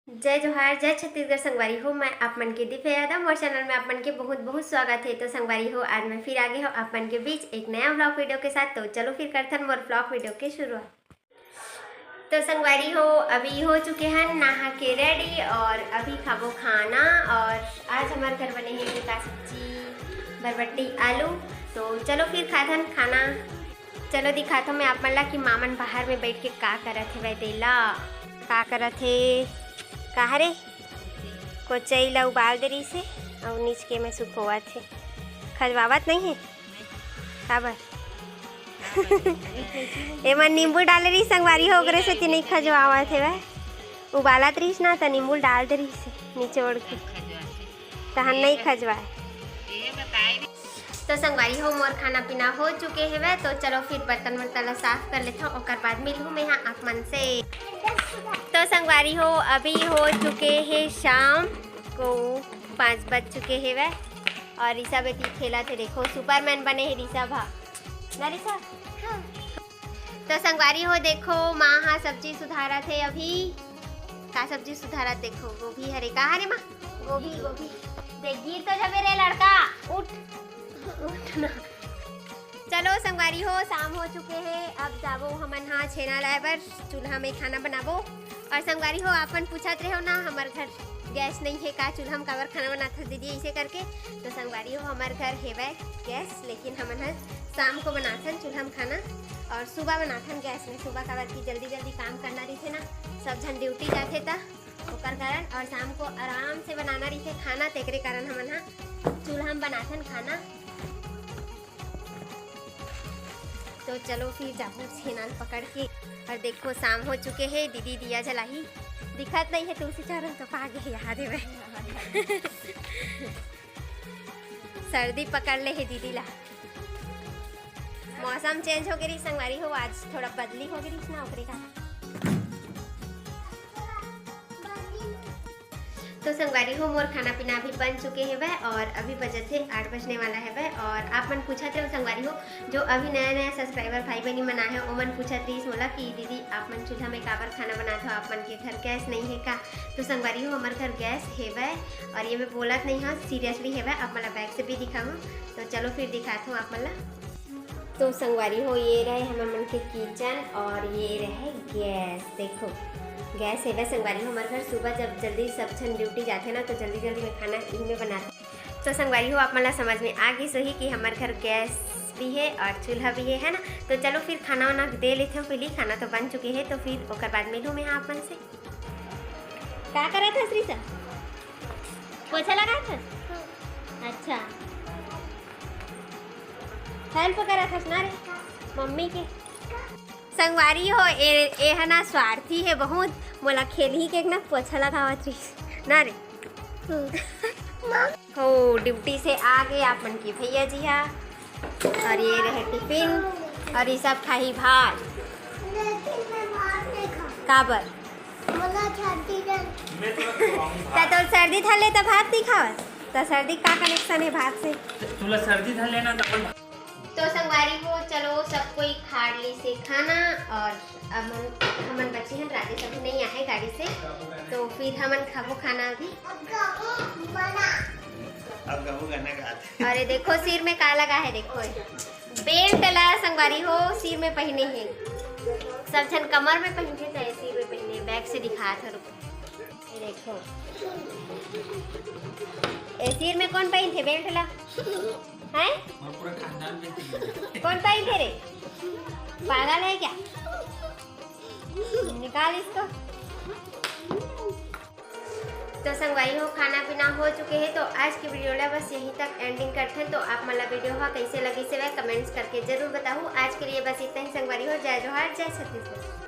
जय जोहार जय छत्तीसगढ़ संगवारी हो। मैं आप मन के दिव्य यादव और चैनल में आप मन के बहुत बहुत स्वागत है। तो संगवारी हो, आज मैं फिर आगे हो आप मन के बीच एक नया व्लॉग वीडियो के साथ। तो चलो फिर करते हैं मोर व्लॉग वीडियो के शुरुआत। तो संगवारी हो, अभी हो चुके हैं नहा के रेडी और अभी खाबो खाना। और आज हमारे घर बने हैं का सब्जी बरबट्टी आलू। तो चलो फिर खाते खाना। चलो दिखाता हूँ मैं आप मन ला कि मामन बाहर में बैठ के का करत है। वैदेला का करत है कहा रे कोचई ला उबाल दे रही से और नीच के में सुखोवत है। खजवावत नहीं है काबर एमा नींबू डाल रही संगवारी हो गरे से ती नहीं खजवावत है। वह उबालत रहीस ना तो नींबू डाल दे रही से नीचे ओढ़ के तहन नहीं खजवाए। तो संगवारी हो, मोर खाना पीना हो चुके है वह। तो चलो फिर बर्तन वर्तन साफ कर लेता हूँ और बाद मिलूँ मैं यहाँ आप मन से। तो संगवारी हो, अभी हो चुके हैं शाम को 5 बज चुके हैं वह। और ऋषा बेटी खेला थे, देखो सुपरमैन बने हैं ऋषा भा ना ऋषा। हाँ। तो संगवारी हो देखो माँ हाँ सब्जी सुधारा थे। अभी का सब्जी सुधारा देखो, गोभी हरे का हरे माँ गोभी गोभी देख गिर तो जब रे लड़का उठना। चलो संगवारी हो, शाम हो चुके हैं। अब जाबो हमन हाँ छेना लाए बर चूल्हा में खाना बनाबो। और संगवारी हो, आपन पूछत रहे हो ना हमार घर गैस नहीं है का चूल्हा में काबर खाना बनाता दीदी ऐसे करके। तो संगवारी हो, हमार घर है गैस, लेकिन हमन हाँ शाम को बनाथन चूल्हा में खाना और सुबह बनाथन गैस में। सुबह काबर की जल्दी जल्दी काम करना रही थे ना, सब जन ड्यूटी जाते था ओकर कारण। और शाम को आराम से बनाना रही थे खाना, तेकरे कारण हमन हाँ चूल्हा में बनाथन खाना। तो चलो फिर जाबू छेनाल पकड़ के। और देखो शाम हो चुके हैं, दीदी दिया जलाई दिखत नहीं है तुलसी चरण तो पागे याद है। सर्दी पकड़ ले है दीदी ला। मौसम चेंज हो गई संगवारी हो, आज थोड़ा बदली हो गई ना ओकरे का। तो संगवारी हो, मोर खाना पीना अभी बन चुके हैं वह। और अभी बजट है 8 बजने वाला है वह। और आप मन पूछा थे संगवारी हो, जो अभी नया नया सब्सक्राइबर भाई बहनी मना है वो मन पूछा रही मोला कि दीदी आप मन चूल्हा में काबर खाना बनाते हो, आप मन के घर गैस नहीं है का। तो संगवारी हो, हमारे घर गैस है वह। और ये मैं बोलत नहीं हाँ सीरियसली है वह। आप मला बैग से भी दिखाऊँ तो चलो फिर दिखाता हूँ आप मला। तो संगवारी हो, ये रहे हमारे मन के किचन और ये रहे गैस। देखो गैस है वह संगवारी हो। हमारे घर सुबह जब जल्दी सब जन ड्यूटी जाते ना तो जल्दी जल्दी में खाना इनमें बनाते। तो संगवारी हो, आप मला समझ में आ गई सही कि हमारे घर गैस भी है और चूल्हा भी है ना। तो चलो फिर खाना वाना दे लेते हो। पहले खाना तो बन चुके हैं, तो फिर ओकर बाद मिलूँ मैं आप मन से। क्या करा था श्री सर? पोछा लगा था? अच्छा हेल्प करा था ना रे मम्मी के। संगवारी हो, ए है ना स्वार्थी है बहुत, मोला खेल ही के ना पोछा लगावत रही ना रे। हो ड्यूटी से आ गए आप मन की भैया जी हा। और ये रहे टिफिन और ये सब खाई भात काबर तो सर्दी था ले तो भात नहीं खावत। तो सर्दी का कनेक्शन है भात से? तुला सर्दी था लेना तो संगवारी हो, चलो सब कोई खा ली से खाना। और अब हमन बच्चे हैं राजेश अभी नहीं आए गाड़ी से, तो फिर हमन खाबो खाना अभी। अरे देखो सिर में का लगा है, देखो बेल्ट ला संगवारी हो सिर में पहने हैं। सब जन कमर में पहने थे, सिर में पहने। बैग से दिखा था रुको, ये देखो ए सिर में कौन पहन थे बेल्ट ला है? कौन पाई थे रे? पागल है क्या? निकाल इसको। तो संगवारी हो, खाना पीना हो चुके हैं। तो आज की वीडियो ला बस यहीं तक एंडिंग करते हैं। तो आप मला वीडियो हा कैसे लगी से वह कमेंट्स करके जरूर बताओ। आज के लिए बस इतना ही संगवारी हो। जय जोहार जय छत्तीसगढ़।